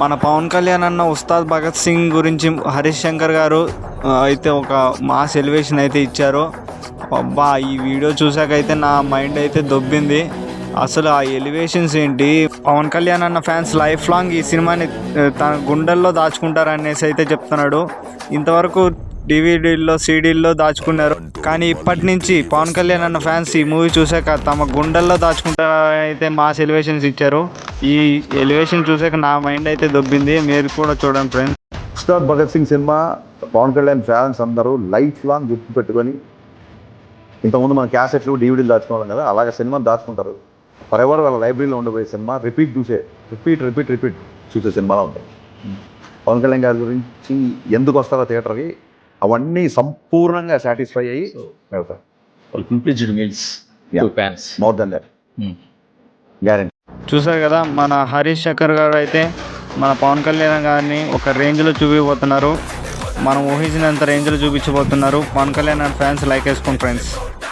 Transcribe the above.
మన పవన్ కళ్యాణ్ అన్న ఉస్తాద్ భగత్ సింగ్ గురించి హరీష్ శంకర్ గారు అయితే ఒక మాస్ ఎలివేషన్ అయితే ఇచ్చారు. అబ్బా, ఈ వీడియో చూసాకైతే నా మైండ్ అయితే దొబ్బింది. అసలు ఆ ఎలివేషన్స్ ఏంటి, పవన్ కళ్యాణ్ అన్న ఫ్యాన్స్ లైఫ్ లాంగ్ ఈ సినిమాని తన గుండెల్లో దాచుకుంటారనేసి అయితే చెప్తున్నాడు. ఇంతవరకు డివిడీల్లో సీడీల్లో దాచుకున్నారు, కానీ ఇప్పటి నుంచి పవన్ కళ్యాణ్ అన్న ఫ్యాన్స్ ఈ మూవీ చూసాక తమ గుండెల్లో దాచుకుంటారని అయితే మాస్ ఎలివేషన్స్ ఇచ్చారు. ఈ ఎలివేషన్ చూసాక నా మైండ్ అయితే దొబ్బింది. మీరు కూడా చూడండి friends. Ustaad Bhagat Singh cinema Pawan Kalyan fans అందరూ లైఫ్ లాంగ్ గుర్తు పెట్టుకొని, ఇంతకుముందు మన క్యాసెట్లు డివిడీలు దాచుకోవాలి కదా, అలాగే సినిమా దాచుకుంటారు. ఫర్ ఎవర్ వాళ్ళ లైబ్రరీలో ఉండబోయే సినిమా రిపీట్ చూసే సినిమాలో ఉంటాయి. పవన్ కళ్యాణ్ గారి గురించి ఎందుకు వస్తారో థియేటర్కి అవన్నీ సంపూర్ణంగా సాటిస్ఫై అయ్యి వెళ్తారు. More than that guarantee. చూసారు కదా, మన హరీష్ శంకర్ గారు అయితే మన పవన్ కళ్యాణ్ గారిని ఒక రేంజ్లో చూపించబోతున్నారు. మనం ఊహించినంత రేంజ్లో చూపించబోతున్నారు. పవన్ కళ్యాణ్ ఫ్యాన్స్ లైక్ వేసుకోండి ఫ్రెండ్స్.